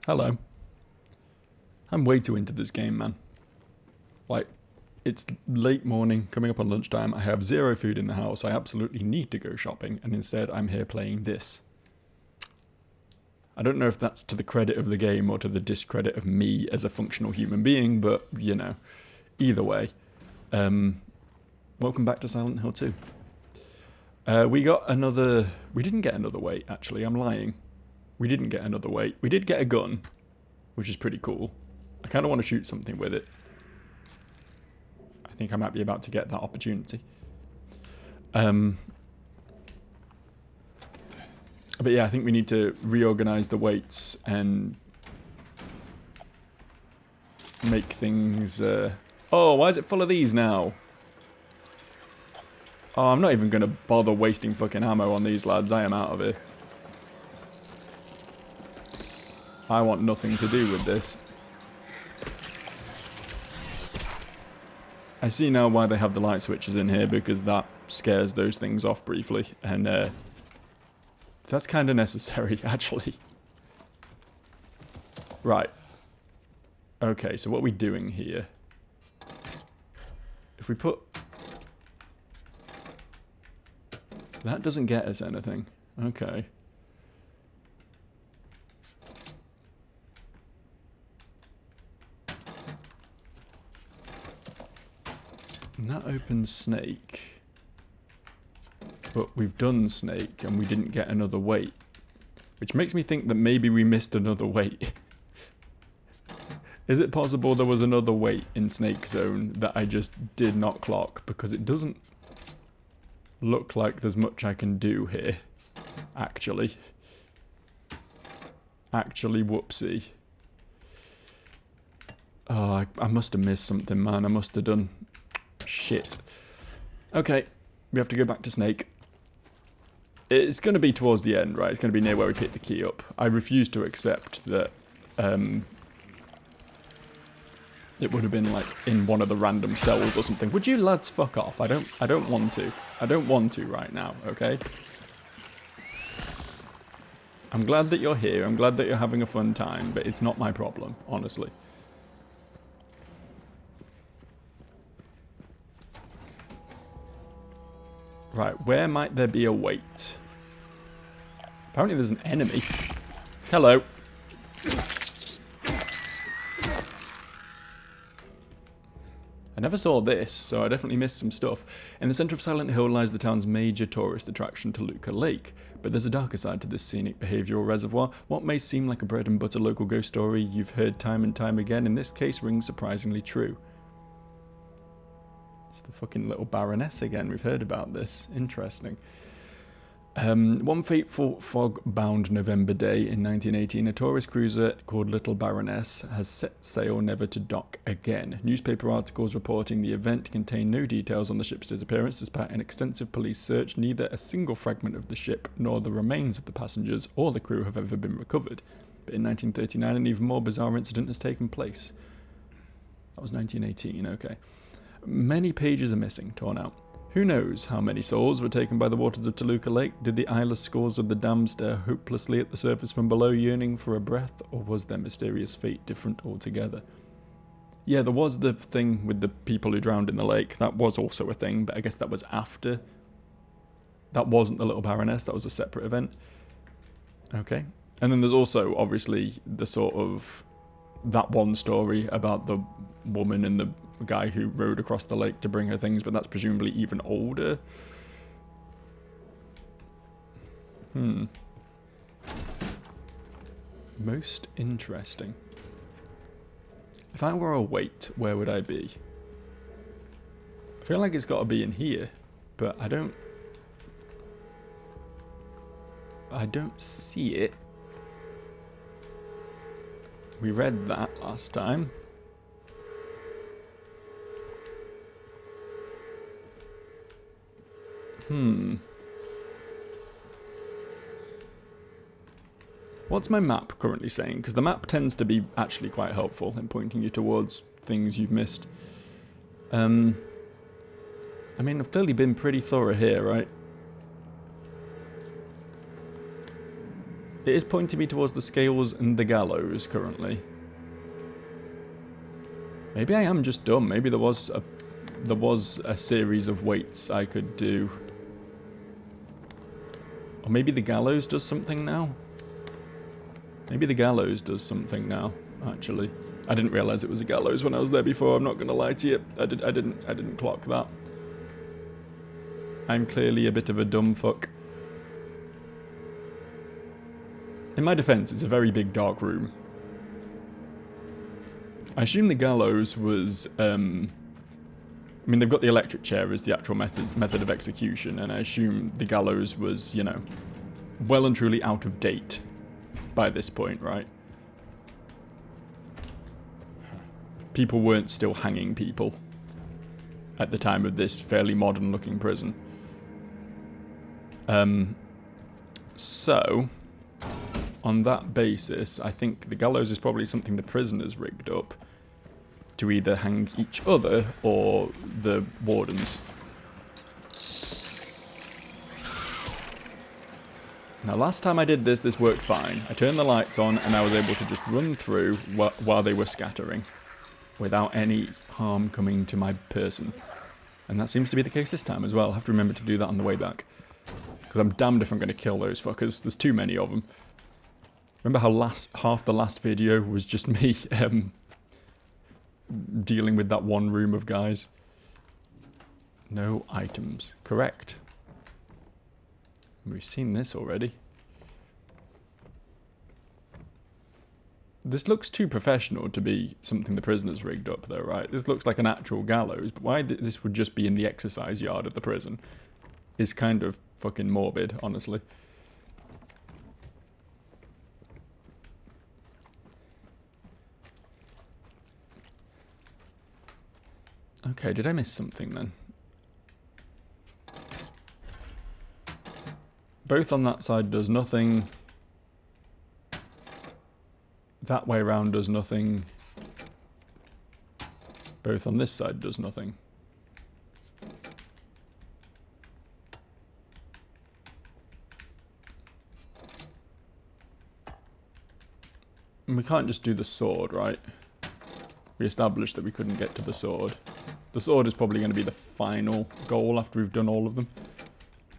Hello. I'm way too into this game, man. Like, it's late morning, coming up on lunchtime. I have zero food in the house. I absolutely need to go shopping, and instead I'm here playing this. I don't know if that's to the credit of the game or to the discredit of me as a functional human being, but, you know, either way. Welcome back to Silent Hill 2. We didn't get another weight, actually. I'm lying. We didn't get another weight. We did get a gun, which is pretty cool. I kind of want to shoot something with it. I think I might be about to get that opportunity. But yeah, I think we need to reorganize the weights and make things... Oh, why is it full of these now? Oh, I'm not even going to bother wasting fucking ammo on these lads. I am out of here. I want nothing to do with this. I see now why they have the light switches in here, because that scares those things off briefly. And that's kind of necessary, actually. Right. Okay, so what are we doing here? If we put... That doesn't get us anything. Okay. And that opens snake. But we've done snake and we didn't get another weight. Which makes me think that maybe we missed another weight. Is it possible there was another weight in Snake Zone that I just did not clock? Because it doesn't look like there's much I can do here. Actually. Whoopsie. Oh, I must have missed something, man. I must have done... Shit. Okay, we have to go back to Snake. It's going to be towards the end, right? It's going to be near where we pick the key up. I refuse to accept that it would have been like in one of the random cells or something. Would you lads fuck off? I don't want to. I don't want to right now, okay? I'm glad that you're here. I'm glad that you're having a fun time, but it's not my problem, honestly. Right, where might there be a weight? Apparently there's an enemy. Hello. I never saw this, so I definitely missed some stuff. In the centre of Silent Hill lies the town's major tourist attraction, Toluca Lake. But there's a darker side to this scenic behavioural reservoir. What may seem like a bread and butter local ghost story you've heard time and time again, in this case rings surprisingly true. It's the fucking little Baroness again. We've heard about this. Interesting. One fateful fog-bound November day in 1918, a tourist cruiser called Little Baroness has set sail never to dock again. Newspaper articles reporting the event contain no details on the ship's disappearance. Despite an extensive police search, neither a single fragment of the ship nor the remains of the passengers or the crew have ever been recovered. But in 1939, an even more bizarre incident has taken place. That was 1918, okay. Many pages are missing, torn out. Who knows how many souls were taken by the waters of Toluca Lake? Did the eyeless scores of the dam stare hopelessly at the surface from below, yearning for a breath, or was their mysterious fate different altogether? Yeah, there was the thing with the people who drowned in the lake. That was also a thing, but I guess that was after. That wasn't the Little Baroness, that was a separate event. Okay. And then there's also, obviously, the sort of... that one story about the woman and the guy who rowed across the lake to bring her things, but that's presumably even older. Most interesting. If I were a weight, where would I be? I feel like it's got to be in here, but I don't see it. We read that last time. What's my map currently saying? Because the map tends to be actually quite helpful in pointing you towards things you've missed. I mean, I've clearly been pretty thorough here, right? It is pointing me towards the scales and the gallows currently. Maybe I am just dumb. Maybe there was a series of weights I could do. Or maybe the gallows does something now? Maybe the gallows does something now, actually. I didn't realise it was a gallows when I was there before, I'm not going to lie to you. I didn't clock that. I'm clearly a bit of a dumb fuck. In my defence, it's a very big dark room. I assume the gallows was, I mean, they've got the electric chair as the actual method of execution, and I assume the gallows was, you know, well and truly out of date by this point, right? People weren't still hanging people at the time of this fairly modern-looking prison. So, on that basis, I think the gallows is probably something the prisoners rigged up to either hang each other or the wardens. Now, last time I did this, this worked fine. I turned the lights on and I was able to just run through while they were scattering without any harm coming to my person. And that seems to be the case this time as well. I'll have to remember to do that on the way back. Because I'm damned if I'm going to kill those fuckers. There's too many of them. Remember how half the last video was just me dealing with that one room of guys? No items. Correct. We've seen this already. This looks too professional to be something the prisoners rigged up though, right? This looks like an actual gallows, but why this would just be in the exercise yard of the prison is kind of fucking morbid, honestly. Okay, did I miss something then? Both on that side does nothing. That way around does nothing. Both on this side does nothing. And we can't just do the sword, right? We established that we couldn't get to the sword. The sword is probably going to be the final goal after we've done all of them.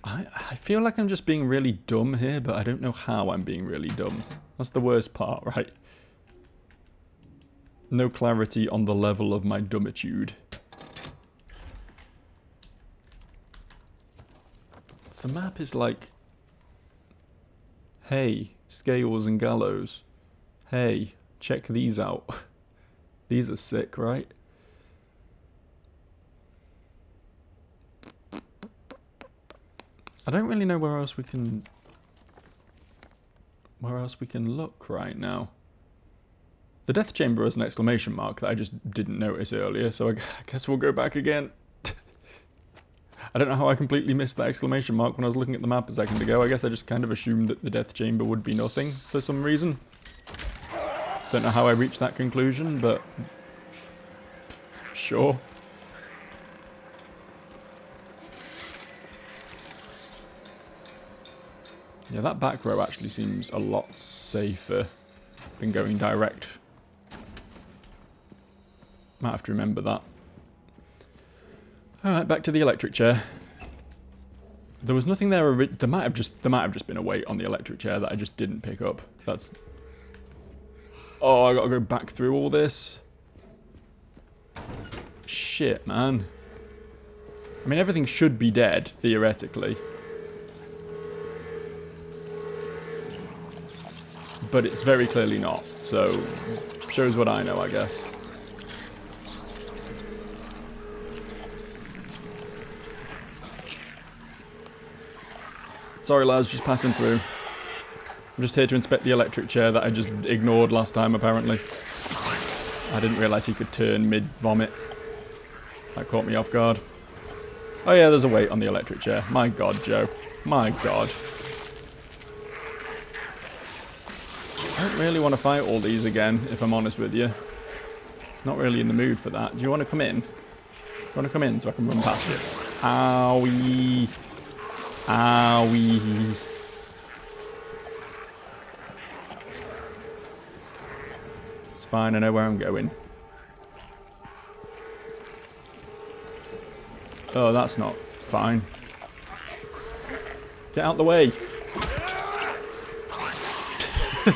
I feel like I'm just being really dumb here, but I don't know how I'm being really dumb. That's the worst part, right? No clarity on the level of my dumbitude. So the map is like, hey, scales and gallows. Hey, check these out. These are sick, right? I don't really know where else we can look right now. The death chamber has an exclamation mark that I just didn't notice earlier, so I guess we'll go back again. I don't know how I completely missed that exclamation mark when I was looking at the map a second ago. I guess I just kind of assumed that the death chamber would be nothing for some reason. Don't know how I reached that conclusion, but sure. Yeah, that back row actually seems a lot safer than going direct. Might have to remember that. Alright, back to the electric chair. There was nothing there. There might have just been a weight on the electric chair that I just didn't pick up. That's... Oh, I gotta go back through all this. Shit, man. I mean, everything should be dead, theoretically. But it's very clearly not, so shows what I know, I guess. Sorry lads, just passing through. I'm just here to inspect the electric chair that I just ignored last time, apparently. I didn't realise he could turn mid-vomit. That caught me off guard. Oh yeah, there's a weight on the electric chair. My god, Joe. My god. I don't really want to fight all these again, if I'm honest with you. Not really in the mood for that. Do you want to come in? Do you want to come in so I can run past you? Owie. Owie. It's fine, I know where I'm going. Oh, that's not fine. Get out the way. I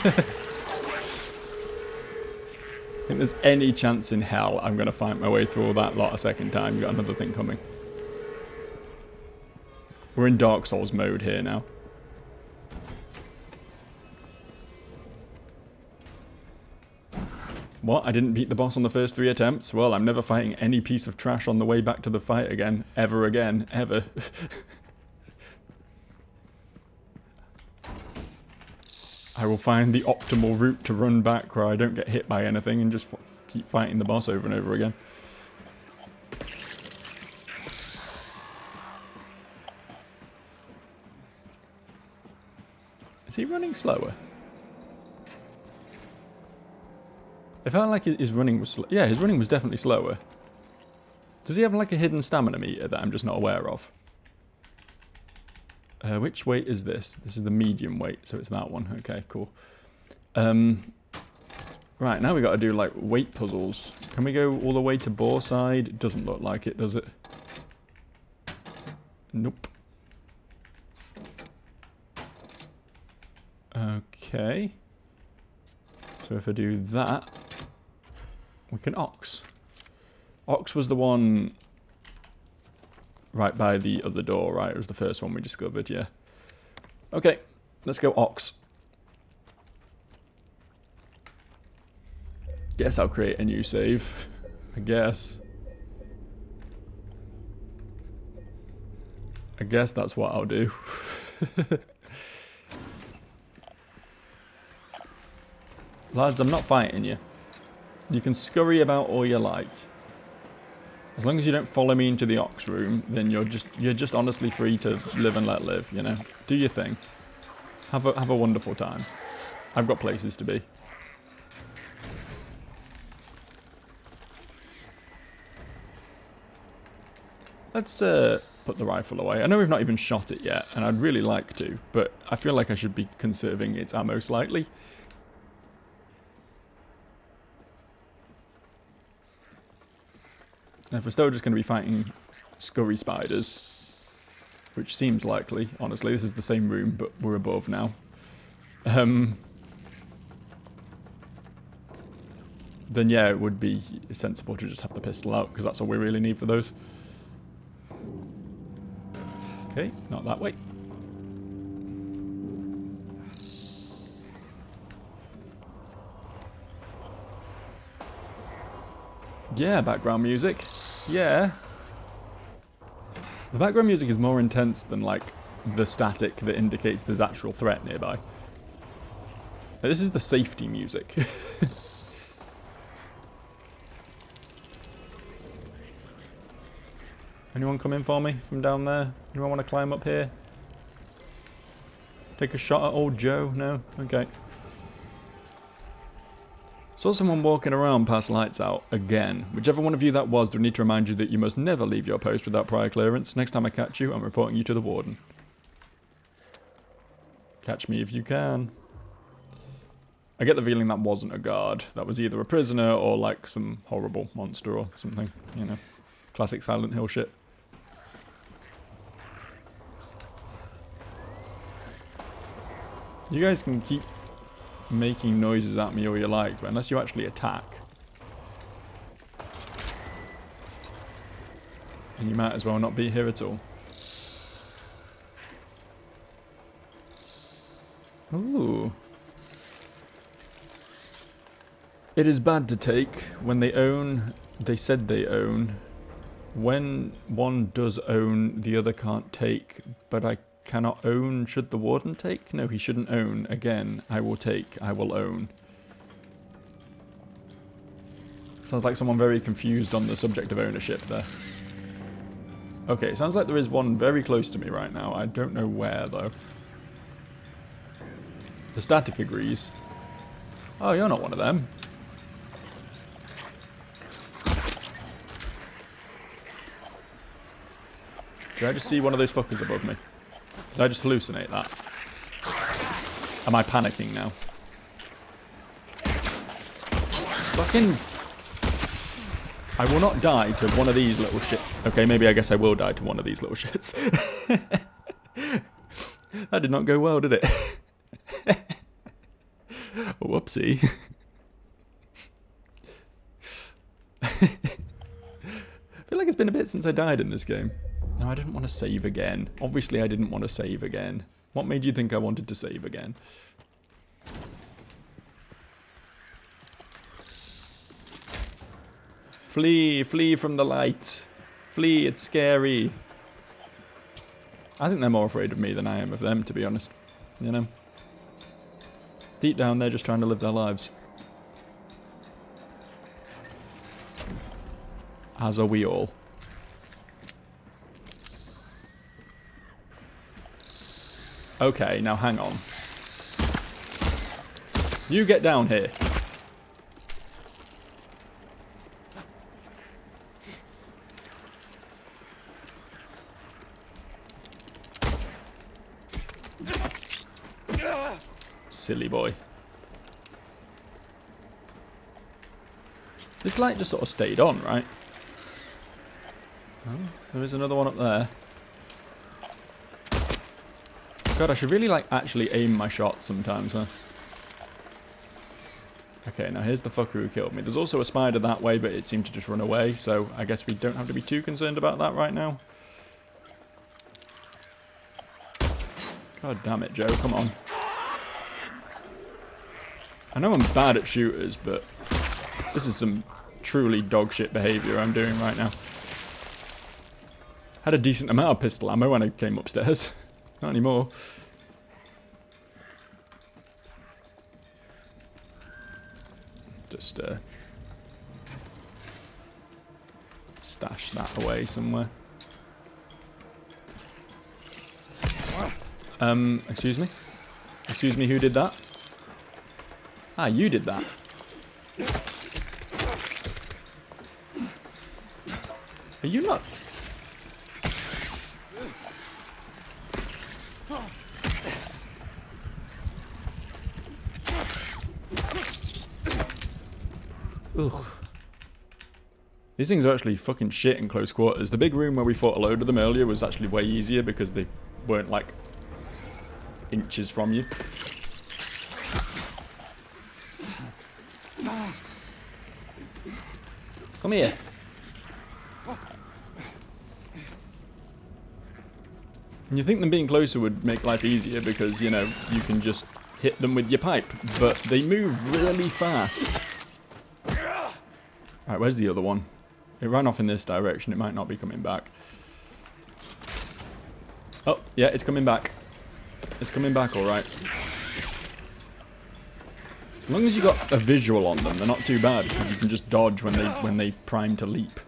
think there's any chance in hell I'm going to fight my way through all that lot a second time. We've got another thing coming. We're in Dark Souls mode here now. What? I didn't beat the boss on the first 3 attempts? Well, I'm never fighting any piece of trash on the way back to the fight again. Ever again. Ever. I will find the optimal route to run back where I don't get hit by anything and just keep fighting the boss over and over again. Is he running slower? I felt like his running was yeah, his running was definitely slower. Does he have like a hidden stamina meter that I'm just not aware of? Which weight is this? This is the medium weight, so it's that one. Okay, cool. Right, now we got to do like weight puzzles. Can we go all the way to Boarside? It doesn't look like it, does it? Nope. Okay. So if I do that, we can Ox. Ox was the one right by the other door, right? It was the first one we discovered, yeah. Okay, let's go Ox. Guess I'll create a new save. I guess. I guess that's what I'll do. Lads, I'm not fighting you. You can scurry about all you like. As long as you don't follow me into the Ox room, then you're just honestly free to live and let live, you know? Do your thing. Have a wonderful time. I've got places to be. Let's put the rifle away. I know we've not even shot it yet, and I'd really like to, but I feel like I should be conserving its ammo slightly. And if we're still just going to be fighting scurry spiders, which seems likely, honestly, this is the same room, but we're above now. Then yeah, it would be sensible to just have the pistol out, because that's all we really need for those. Okay, not that way. Yeah, background music. Yeah. The background music is more intense than, like, the static that indicates there's actual threat nearby. This is the safety music. Anyone come in for me from down there? Anyone want to climb up here? Take a shot at old Joe? No? Okay. Saw someone walking around past lights out again. Whichever one of you that was, do need to remind you that you must never leave your post without prior clearance. Next time I catch you, I'm reporting you to the warden. Catch me if you can. I get the feeling that wasn't a guard. That was either a prisoner or like some horrible monster or something. You know, classic Silent Hill shit. You guys can keep making noises at me all you like, but unless you actually attack. And you might as well not be here at all. Ooh. It is bad to take when they own, they said they own. When one does own, the other can't take, but I cannot own. Should the warden take? No, he shouldn't own. Again, I will take. I will own. Sounds like someone very confused on the subject of ownership there. Okay, sounds like there is one very close to me right now. I don't know where, though. The static agrees. Oh, you're not one of them. Did I just see one of those fuckers above me? Did I just hallucinate that? Am I panicking now? Fucking... I will not die to one of these little shit. Okay, maybe I guess I will die to one of these little shits. That did not go well, did it? Whoopsie. I feel like it's been a bit since I died in this game. No, I didn't want to save again. Obviously, I didn't want to save again. What made you think I wanted to save again? Flee! Flee from the light! Flee, it's scary! I think they're more afraid of me than I am of them, to be honest. You know? Deep down, they're just trying to live their lives. As are we all. Okay, now hang on. You get down here. Silly boy. This light just sort of stayed on, right? Oh, there is another one up there. God, I should really, like, actually aim my shots sometimes, huh? Okay, now here's the fucker who killed me. There's also a spider that way, but it seemed to just run away, so I guess we don't have to be too concerned about that right now. God damn it, Joe, come on. I know I'm bad at shooters, but this is some truly dog shit behaviour I'm doing right now. Had a decent amount of pistol ammo when I came upstairs. Not anymore. Just stash that away somewhere. Excuse me? Excuse me, who did that? Ah, you did that. Are you not... Ugh. These things are actually fucking shit in close quarters. The big room where we fought a load of them earlier was actually way easier because they weren't like inches from you. Come here. And you think them being closer would make life easier because, you know, you can just hit them with your pipe, but they move really fast. Right, where's the other one? It ran off in this direction. It might not be coming back. Oh, yeah, it's coming back. It's coming back, alright. As long as you got a visual on them, they're not too bad because you can just dodge when they prime to leap.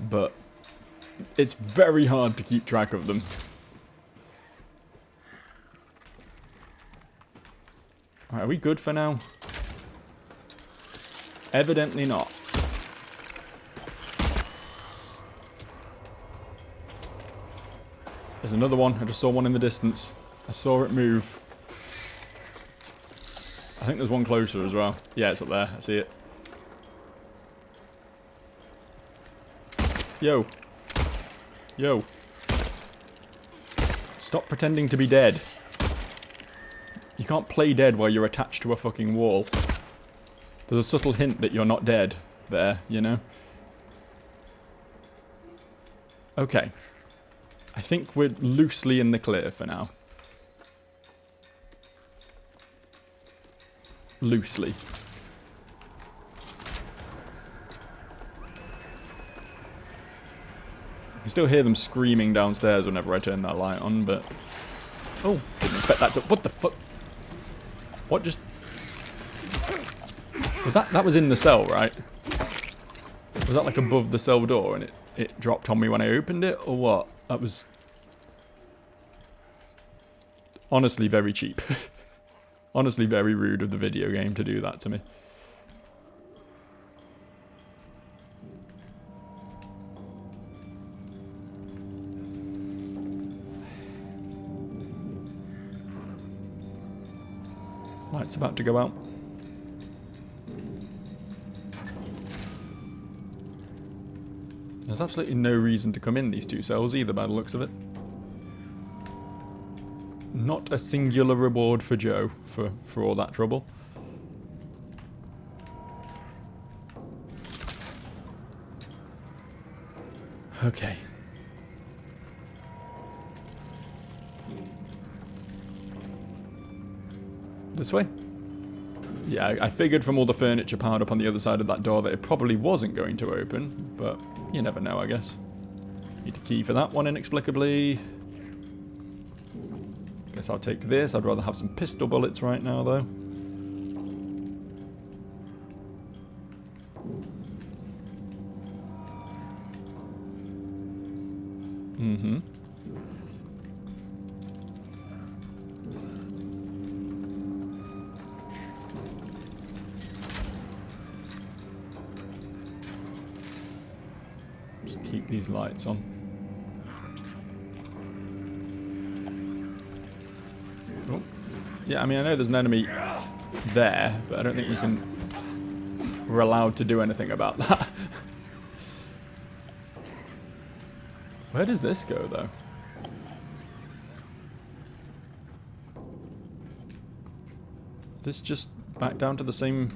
But it's very hard to keep track of them. Alright, are we good for now? Evidently not. There's another one. I just saw one in the distance. I saw it move. I think there's one closer as well. Yeah, it's up there. I see it. Yo. Yo. Stop pretending to be dead. You can't play dead while you're attached to a fucking wall. There's a subtle hint that you're not dead there, you know? Okay. I think we're loosely in the clear for now. Loosely. I can still hear them screaming downstairs whenever I turn that light on, but... Oh, didn't expect that to... What the fuck? What just... Was that... That was in the cell, right? Was that like above the cell door and it dropped on me when I opened it, or what? That was... honestly very cheap. Honestly very rude of the video game to do that to me. Light's about to go out. There's absolutely no reason to come in these two cells either, by the looks of it. Not a singular reward for Joe for all that trouble. Okay. This way? Yeah, I figured from all the furniture piled up on the other side of that door that it probably wasn't going to open, but you never know, I guess. Need a key for that one, inexplicably. Guess I'll take this. I'd rather have some pistol bullets right now, though. Mm-hmm. Just keep these lights on. Oh. Yeah, I mean, I know there's an enemy there, but I don't think we're allowed to do anything about that. Where does this go, though? This just back down to the same...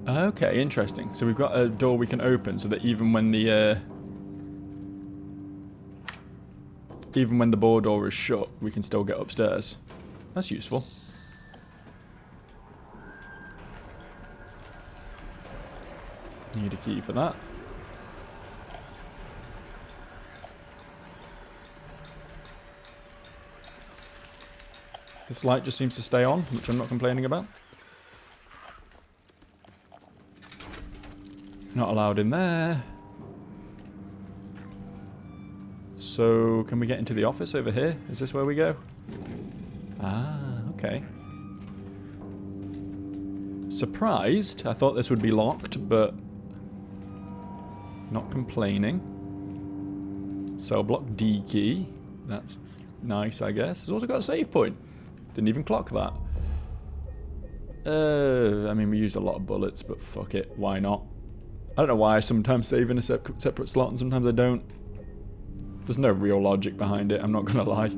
Okay, interesting. So we've got a door we can open so that even when the board door is shut, we can still get upstairs. That's useful. Need a key for that. This light just seems to stay on, which I'm not complaining about. Not allowed in there. So, can we get into the office over here? Is this where we go? Ah, okay. Surprised. I thought this would be locked, but... not complaining. Cell block D key. That's nice, I guess. It's also got a save point. Didn't even clock that. I mean, we used a lot of bullets, but fuck it. Why not? I don't know why I sometimes save in a separate slot and sometimes I don't. There's no real logic behind it, I'm not gonna lie.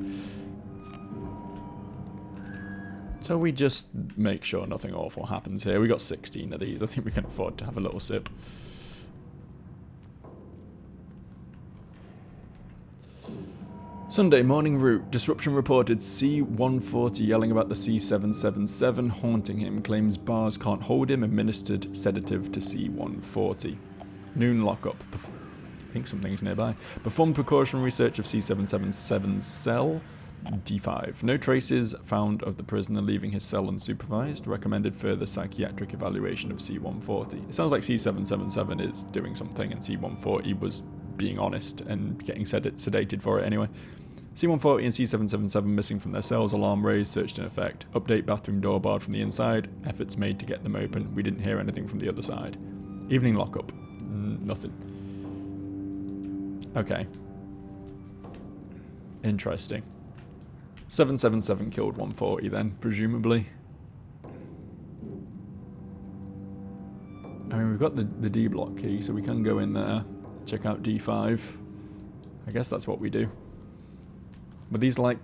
So we just make sure nothing awful happens here. We got 16 of these. I think we can afford to have a little sip. Sunday morning route. Disruption reported. C-140 yelling about the C-777 haunting him. Claims bars can't hold him. Administered sedative to C-140. Noon lockup. I think something's nearby. Performed precautionary search of C-777 cell. D5. No traces found of the prisoner leaving his cell unsupervised. Recommended further psychiatric evaluation of C-140. It sounds like C-777 is doing something and C-140 was being honest and getting sedated for it anyway. C-140 and C-777 missing from their cells. Alarm raised. Searched in effect. Update bathroom door barred from the inside. Efforts made to get them open. We didn't hear anything from the other side. Evening lockup. Nothing. Okay. Interesting. 777 killed 140 then, presumably. I mean, we've got the D block key, so we can go in there, check out D5. I guess that's what we do. Were these like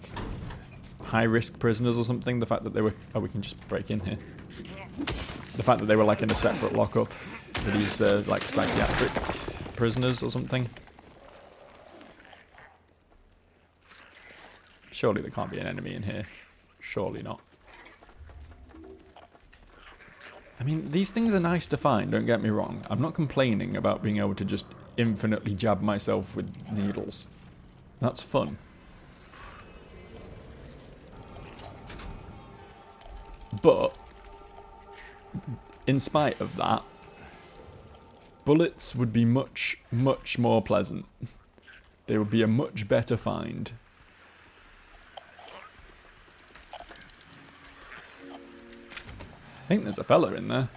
high-risk prisoners or something? The fact that they were... Oh, we can just break in here. The fact that they were like in a separate lockup. Were these like psychiatric prisoners or something? Surely there can't be an enemy in here. Surely not. I mean, these things are nice to find, don't get me wrong. I'm not complaining about being able to just infinitely jab myself with needles. That's fun. But, in spite of that, bullets would be much, much more pleasant. They would be a much better find. I think there's a fella in there.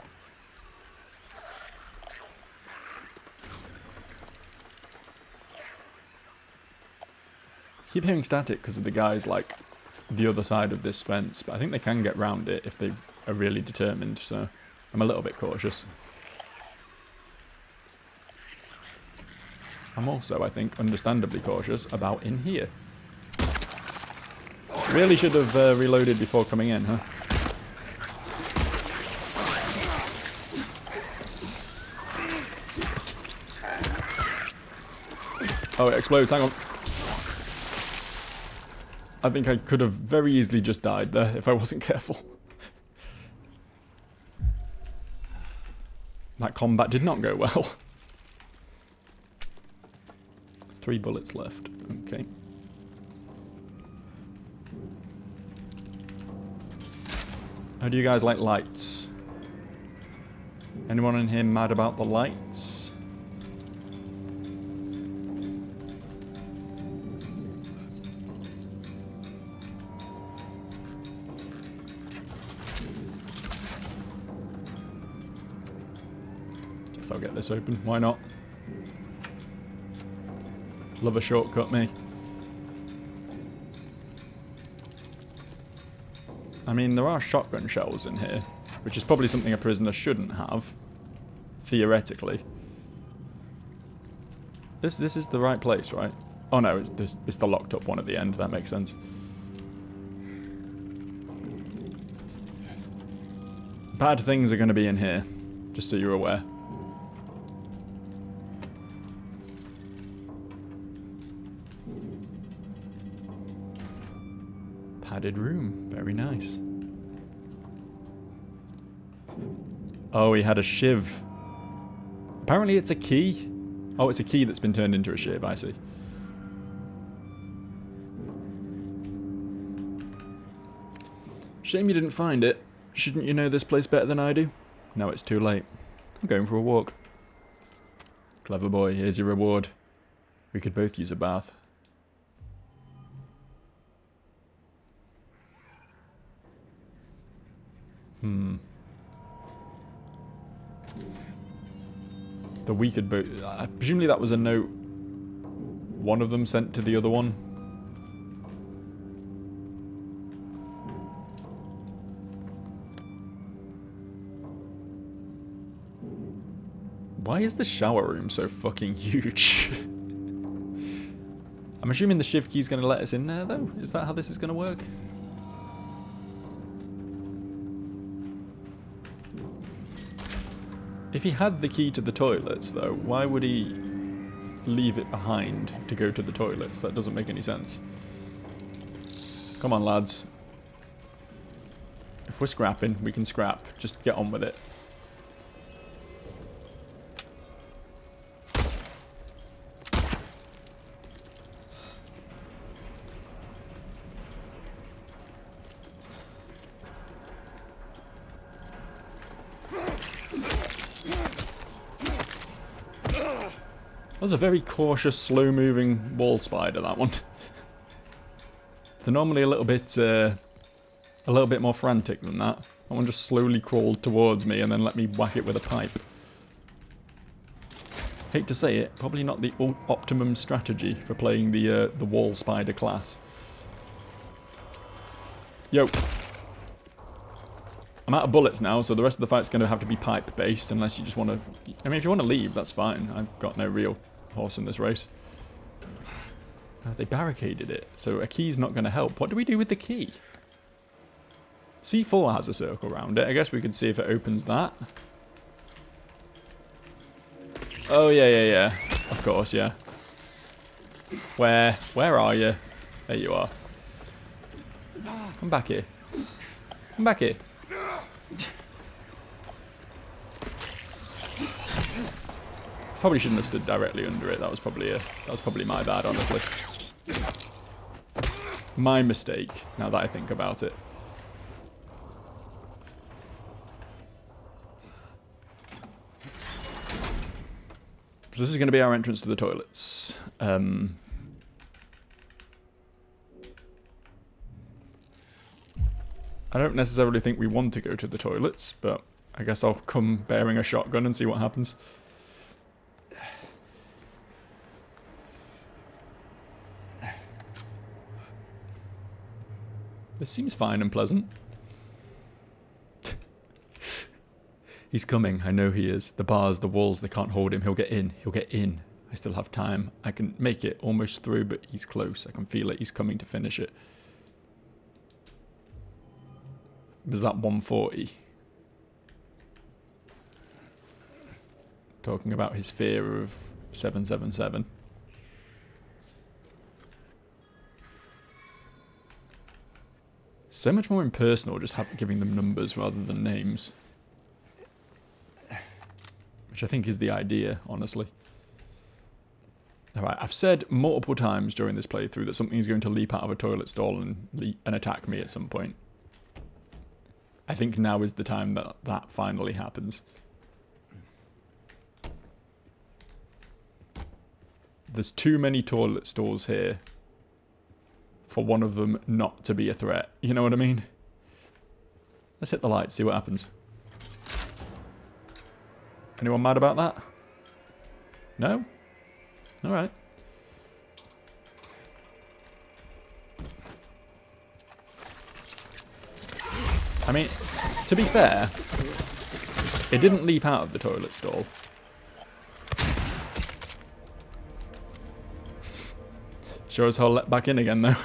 Keep hearing static because of the guys like the other side of this fence, but I think they can get round it if they are really determined, so I'm a little bit cautious. I'm also, I think, understandably cautious about in here. Really should have reloaded before coming in, huh? Oh, it explodes, hang on. I think I could have very easily just died there if I wasn't careful. That combat did not go well. 3 bullets left, okay. How do you guys like lights? Anyone in here mad about the lights? Guess I'll get this open, why not? Love a shortcut, me. I mean, there are shotgun shells in here, which is probably something a prisoner shouldn't have, theoretically. This is the right place, right? Oh no, it's the locked up one at the end, that makes sense. Bad things are going to be in here, just so you're aware. Padded room, very nice. Oh, he had a shiv. Apparently it's a key. Oh, it's a key that's been turned into a shiv, I see. Shame you didn't find it. Shouldn't you know this place better than I do? No, it's too late. I'm going for a walk. Clever boy, here's your reward. We could both use a bath. The we could both... presumably that was a note one of them sent to the other one. Why is the shower room so fucking huge? I'm assuming the shiv key's going to let us in there, though? Is that how this is going to work? If he had the key to the toilets, though, why would he leave it behind to go to the toilets? That doesn't make any sense. Come on, lads. If we're scrapping, we can scrap. Just get on with it. That was a very cautious, slow-moving wall spider, that one. They're normally a little bit more frantic than that. That one just slowly crawled towards me and then let me whack it with a pipe. Hate to say it, probably not the optimum strategy for playing the wall spider class. Yo. I'm out of bullets now, so the rest of the fight's going to have to be pipe-based, unless you just want to... I mean, if you want to leave, that's fine. I've got no real horse in this race. Oh, they barricaded it, so a key's not going to help. What do we do with the key? C4 has a circle around it. I guess we could see if it opens that. Oh, yeah. Of course, yeah. Where are you? There you are. Come back here. Come back here. Probably shouldn't have stood directly under it. That was probably my bad, honestly. My mistake, now that I think about it. So this is going to be our entrance to the toilets. I don't necessarily think we want to go to the toilets, but I guess I'll come bearing a shotgun and see what happens. This seems fine and pleasant. He's coming, I know he is. The bars, the walls, they can't hold him. He'll get in. He'll get in. I still have time. I can make it almost through, but he's close. I can feel it. He's coming to finish it. Was that 140? Talking about his fear of 777. So much more impersonal just giving them numbers rather than names. Which I think is the idea, honestly. Alright, I've said multiple times during this playthrough that something is going to leap out of a toilet stall and attack me at some point. I think now is the time that that finally happens. There's too many toilet stalls here for one of them not to be a threat. You know what I mean? Let's hit the lights, see what happens. Anyone mad about that? No? Alright. I mean, to be fair, it didn't leap out of the toilet stall. Sure as hell let back in again, though.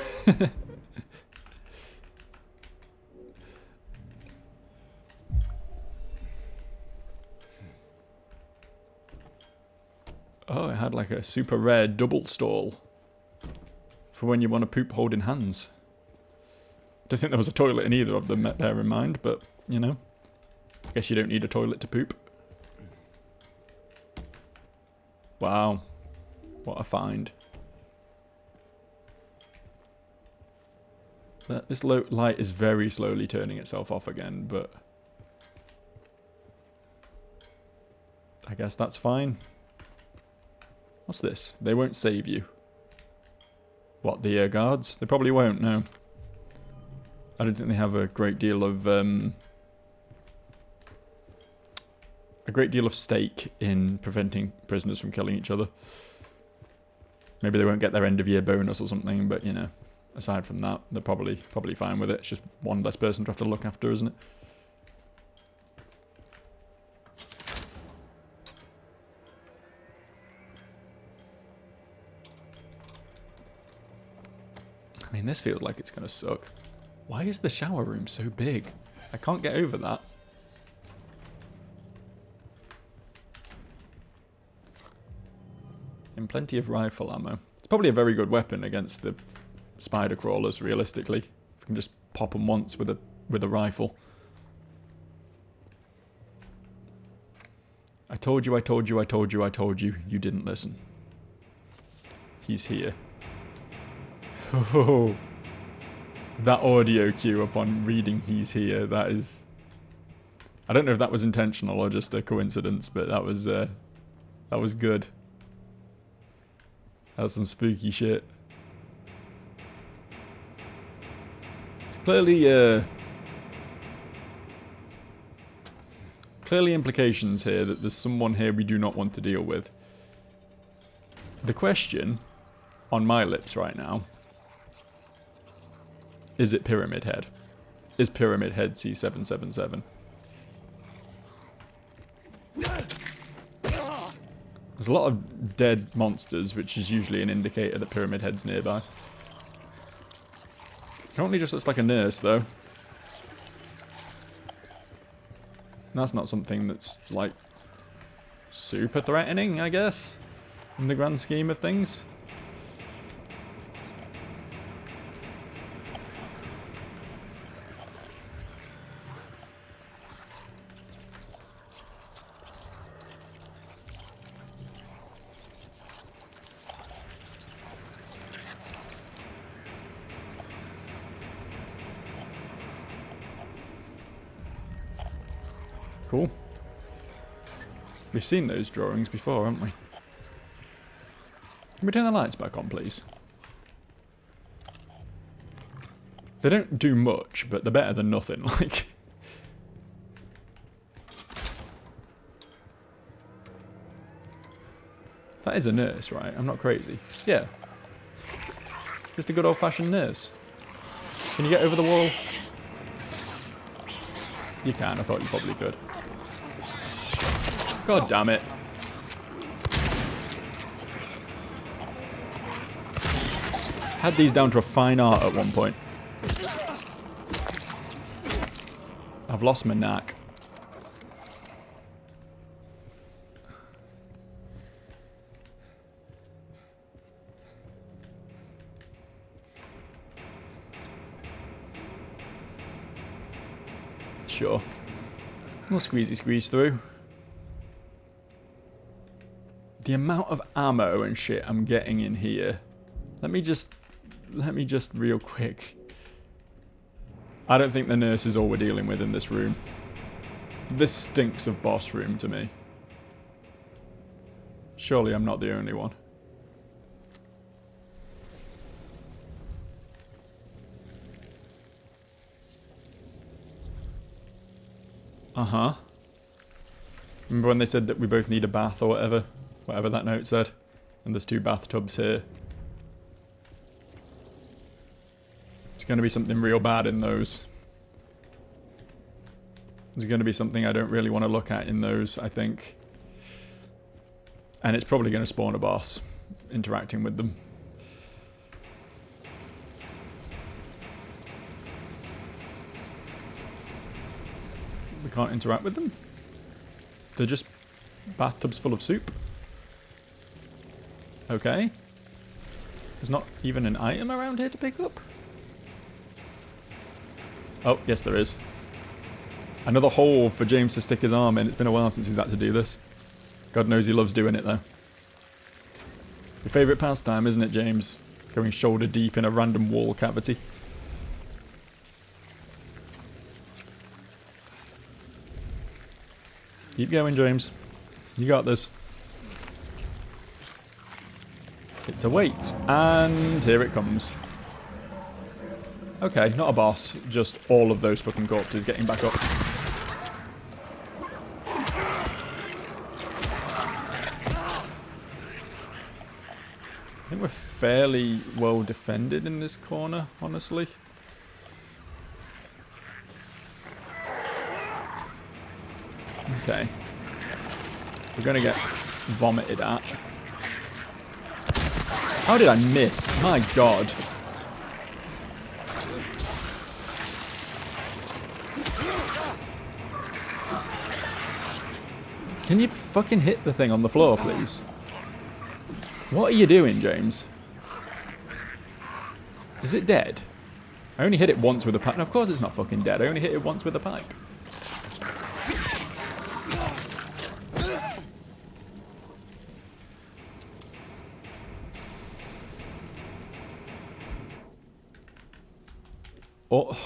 Oh, it had like a super rare double stall for when you want to poop holding hands. Don't think there was a toilet in either of them, bear in mind, but, you know. I guess you don't need a toilet to poop. Wow. What a find. This light is very slowly turning itself off again, but I guess that's fine. What's this? They won't save you. What, the guards? They probably won't, no. I don't think they have a great deal of stake in preventing prisoners from killing each other. Maybe they won't get their end of year bonus or something, but you know, aside from that, they're probably fine with it. It's just one less person to have to look after, isn't it? I mean, this feels like it's gonna suck. Why is the shower room so big? I can't get over that. And plenty of rifle ammo. It's probably a very good weapon against the spider crawlers, realistically. If you can just pop them once with a rifle. I told you, I told you, I told you, I told you. You didn't listen. He's here. Oh. That audio cue upon reading he's here, that is... I don't know if that was intentional or just a coincidence, but that was good. That was some spooky shit. It's clearly implications here that there's someone here we do not want to deal with. The question on my lips right now: is it Pyramid Head? Is Pyramid Head C777? There's a lot of dead monsters, which is usually an indicator that Pyramid Head's nearby. Currently just looks like a nurse, though. That's not something that's, like, super threatening, I guess, in the grand scheme of things. Cool. We've seen those drawings before, haven't we? Can we turn the lights back on, please? They don't do much, but they're better than nothing, like... That is a nurse, right? I'm not crazy. Yeah. Just a good old-fashioned nurse. Can you get over the wall? You can, I thought you probably could. God damn it. Had these down to a fine art at one point. I've lost my knack. Sure. We'll squeeze through. The amount of ammo and shit I'm getting in here. Let me just real quick. I don't think the nurse is all we're dealing with in this room. This stinks of boss room to me. Surely I'm not the only one. Uh-huh. Remember when they said that we both need a bath or whatever? Whatever that note said. And there's 2 bathtubs here. There's going to be something real bad in those. There's going to be something I don't really want to look at in those, I think. And it's probably going to spawn a boss interacting with them. We can't interact with them? They're just bathtubs full of soup? Okay. There's not even an item around here to pick up? Oh, yes there is. Another hole for James to stick his arm in. It's been a while since he's had to do this. God knows he loves doing it though. Your favourite pastime, isn't it, James? Going shoulder deep in a random wall cavity. Keep going, James. You got this. It's a wait, and here it comes. Okay, not a boss, just all of those fucking corpses getting back up. I think we're fairly well defended in this corner, honestly. Okay. We're gonna get vomited at. How did I miss? My god. Can you fucking hit the thing on the floor, please? What are you doing, James? Is it dead? I only hit it once with a pipe. No, of course it's not fucking dead. I only hit it once with a pipe.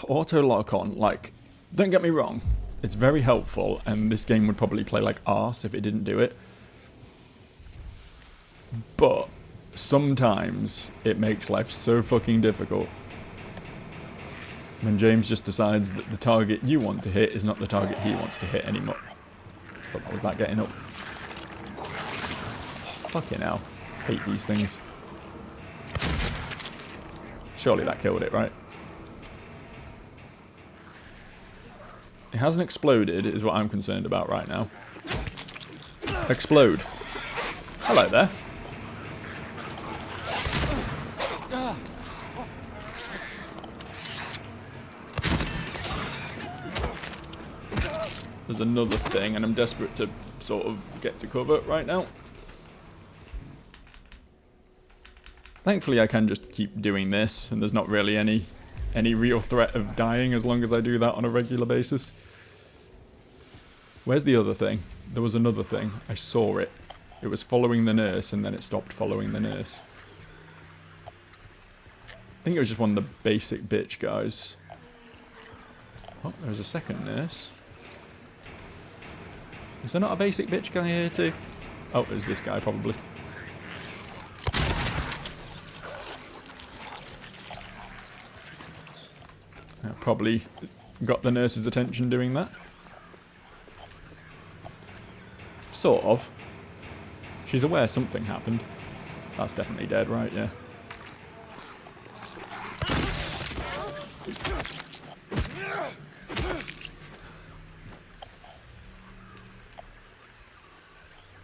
Auto lock on, like, don't get me wrong, it's very helpful, and this game would probably play like arse if it didn't do it. But sometimes it makes life so fucking difficult when James just decides that the target you want to hit is not the target he wants to hit anymore. What was that getting up? Oh, fucking hell. Hate these things. Surely that killed it, right? It hasn't exploded, is what I'm concerned about right now. Explode. Hello there. There's another thing, and I'm desperate to sort of get to cover right now. Thankfully, I can just keep doing this, and there's not really any real threat of dying as long as I do that on a regular basis. Where's the other thing? There was another thing. I saw it. It was following the nurse, and then it stopped following the nurse. I think it was just one of the basic bitch guys. Oh, there's a second nurse. Is there not a basic bitch guy here too? Oh, there's this guy probably. I probably got the nurse's attention doing that. Sort of. She's aware something happened. That's definitely dead, right? Yeah.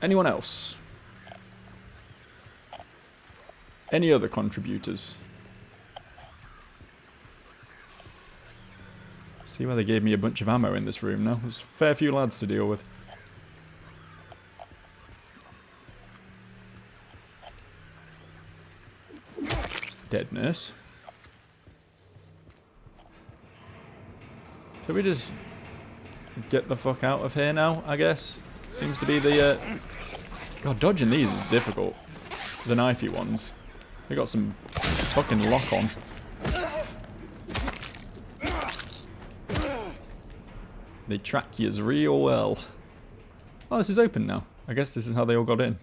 Anyone else? Any other contributors? See why they gave me a bunch of ammo in this room now. There's a fair few lads to deal with. Dead nurse. Shall we just get the fuck out of here now, I guess? Seems to be the... God, dodging these is difficult. The knifey ones. They got some fucking lock on. They track you real well. Oh, this is open now. I guess this is how they all got in.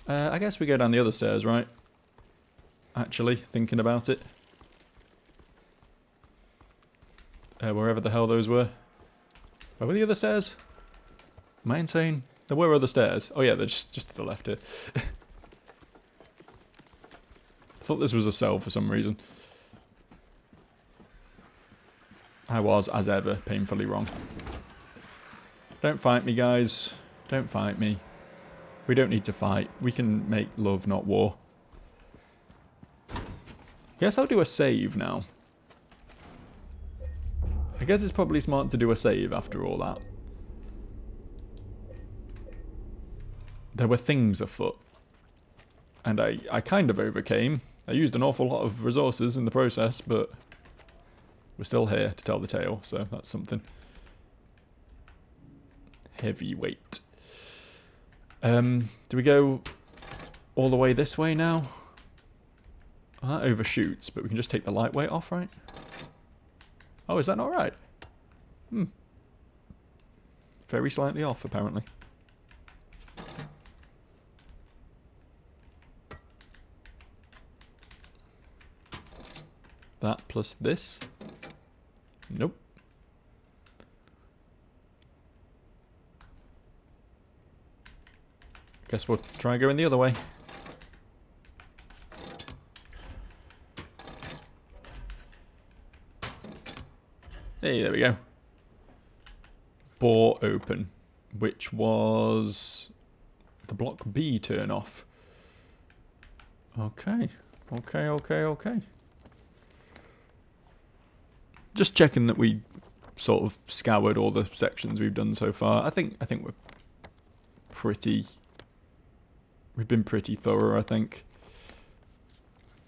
I guess we go down the other stairs, right? Actually, thinking about it. Wherever the hell those were. Where were the other stairs? Am I insane? There were other stairs. Oh yeah, they're just to the left here. I thought this was a cell for some reason. I was, as ever, painfully wrong. Don't fight me, guys. Don't fight me. We don't need to fight. We can make love, not war. Guess I'll do a save now. I guess it's probably smart to do a save after all that. There were things afoot. And I kind of overcame. I used an awful lot of resources in the process, but we're still here to tell the tale, so that's something. Heavyweight. Do we go all the way this way now? Well, that overshoots, but we can just take the lightweight off, right? Oh, is that not right? Very slightly off, apparently. That plus this? Nope. Guess we'll try going the other way. Hey, there we go. Bore open, which was the block B turn off. Okay, okay. Just checking that we sort of scoured all the sections we've done so far. I think we're pretty... We've been pretty thorough, I think.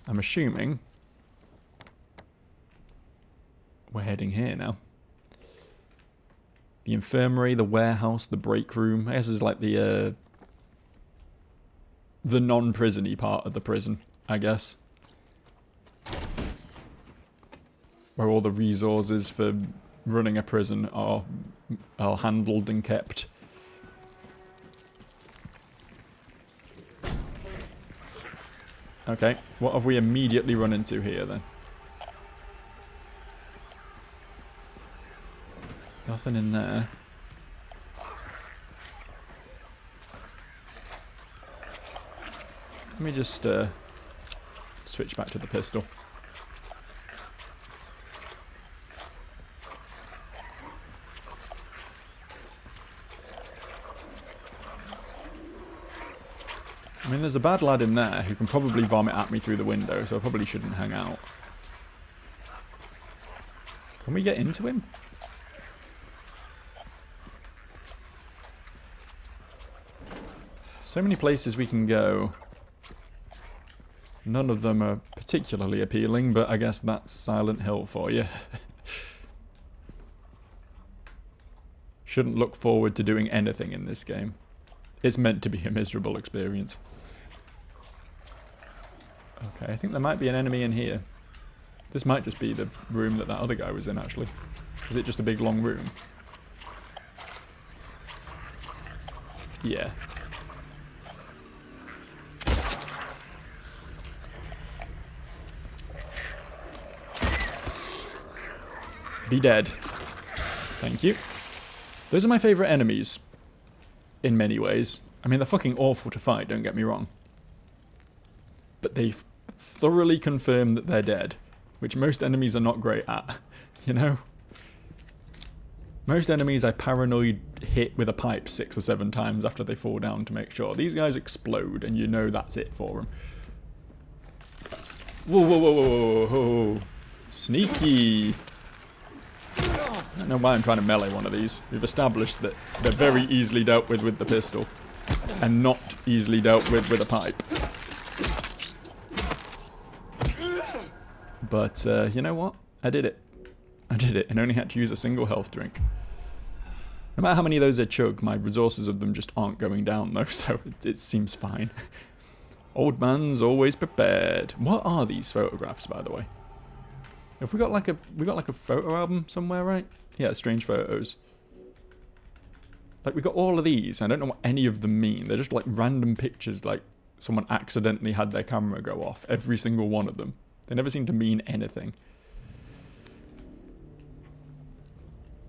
I'm assuming we're heading here now. The infirmary, the warehouse, the break room. I guess is like the non-prison-y part of the prison, I guess. Where all the resources for running a prison are handled and kept. Okay, what have we immediately run into here then? Nothing in there. Let me just switch back to the pistol. I mean, there's a bad lad in there who can probably vomit at me through the window, so I probably shouldn't hang out. Can we get into him? So many places we can go. None of them are particularly appealing, but I guess that's Silent Hill for you. Shouldn't look forward to doing anything in this game. It's meant to be a miserable experience. Okay, I think there might be an enemy in here. This might just be the room that other guy was in, actually. Is it just a big, long room? Yeah. Be dead. Thank you. Those are my favourite enemies. In many ways. I mean, they're fucking awful to fight, don't get me wrong. But they thoroughly confirm that they're dead. Which most enemies are not great at. You know? Most enemies I paranoid hit with a pipe 6 or 7 times after they fall down to make sure. These guys explode and you know that's it for them. Whoa, whoa, whoa, whoa, whoa. Sneaky. I don't know why I'm trying to melee one of these. We've established that they're very easily dealt with the pistol. And not easily dealt with a pipe. But, you know what? I did it. I did it and only had to use a single health drink. No matter how many of those I chug, my resources of them just aren't going down though, so it seems fine. Old man's always prepared. What are these photographs, by the way? Have we got like a photo album somewhere, right? Yeah, strange photos. Like, we got all of these. I don't know what any of them mean. They're just like random pictures, like someone accidentally had their camera go off. Every single one of them. They never seem to mean anything.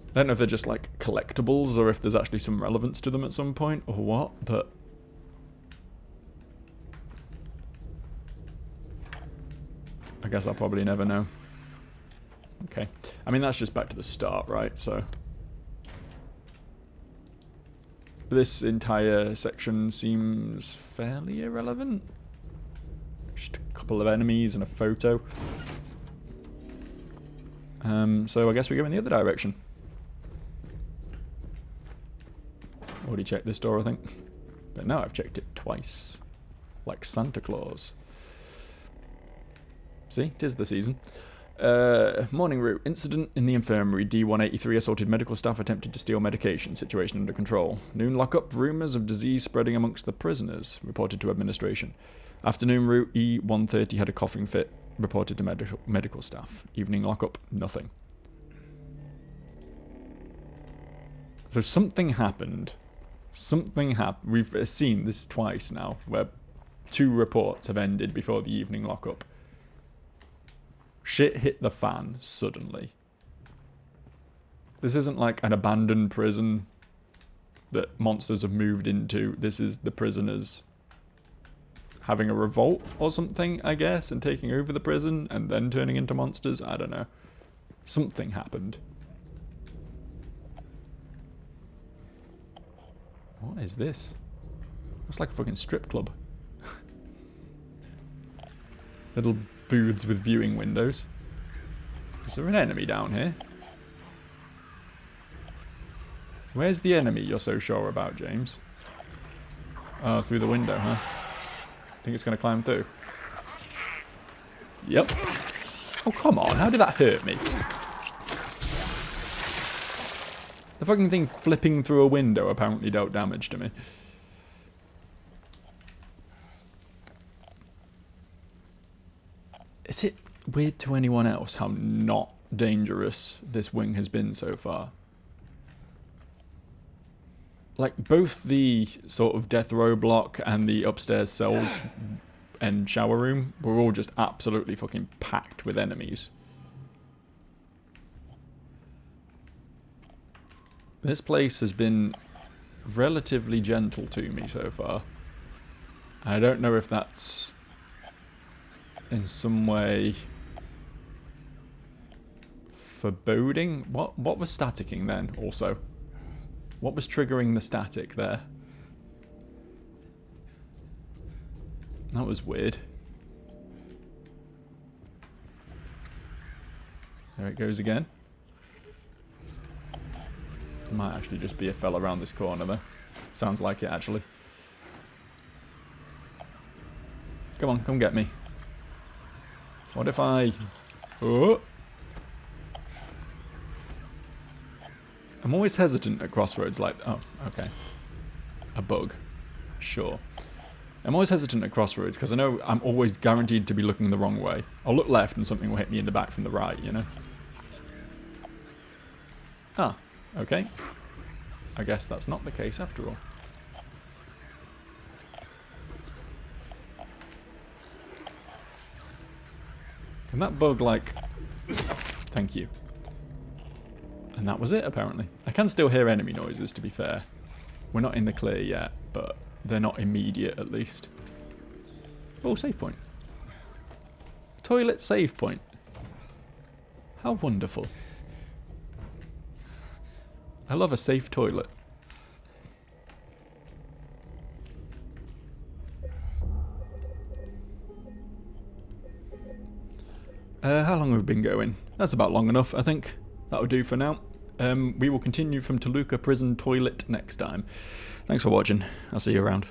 I don't know if they're just like collectibles or if there's actually some relevance to them at some point or what, but I guess I'll probably never know. Okay. I mean, that's just back to the start, right? So this entire section seems fairly irrelevant. Just a couple of enemies and a photo. So I guess we go in the other direction. Already checked this door, I think. But now I've checked it twice. Like Santa Claus. See? 'Tis the season. Morning route. Incident in the infirmary. D-183 assaulted medical staff attempted to steal medication. Situation under control. Noon lockup. Rumours of disease spreading amongst the prisoners. Reported to administration. Afternoon route. E-130 had a coughing fit. Reported to medical staff. Evening lockup. Nothing. So something happened. Something happened. We've seen this twice now, where 2 reports have ended before the evening lockup. Shit hit the fan suddenly. This isn't like an abandoned prison that monsters have moved into. This is the prisoners having a revolt or something, I guess, and taking over the prison and then turning into monsters. I don't know. Something happened. What is this? Looks like a fucking strip club. Little booths with viewing windows. Is there an enemy down here? Where's the enemy you're so sure about, James? Oh, through the window, huh? Think it's going to climb through? Yep. Oh, come on. How did that hurt me? The fucking thing flipping through a window apparently dealt damage to me. Is it weird to anyone else how not dangerous this wing has been so far? Like, both the sort of death row block and the upstairs cells and shower room were all just absolutely fucking packed with enemies. This place has been relatively gentle to me so far. I don't know if that's in some way foreboding. What was staticking then also? What was triggering the static there? That was weird. There it goes again. There might actually just be a fella around this corner though. Sounds like it actually. Come on, come get me. What if I... Oh! I'm always hesitant at crossroads like... Oh, okay. A bug. Sure. I'm always hesitant at crossroads because I know I'm always guaranteed to be looking the wrong way. I'll look left and something will hit me in the back from the right, you know? Ah, okay. I guess that's not the case after all. Can that bug, like... Thank you. And that was it, apparently. I can still hear enemy noises, to be fair. We're not in the clear yet, but they're not immediate, at least. Oh, save point. Toilet save point. How wonderful. I love a safe toilet. How long have we been going? That's about long enough, I think. That'll do for now. We will continue from Toluca Prison Toilet next time. Thanks for watching. I'll see you around.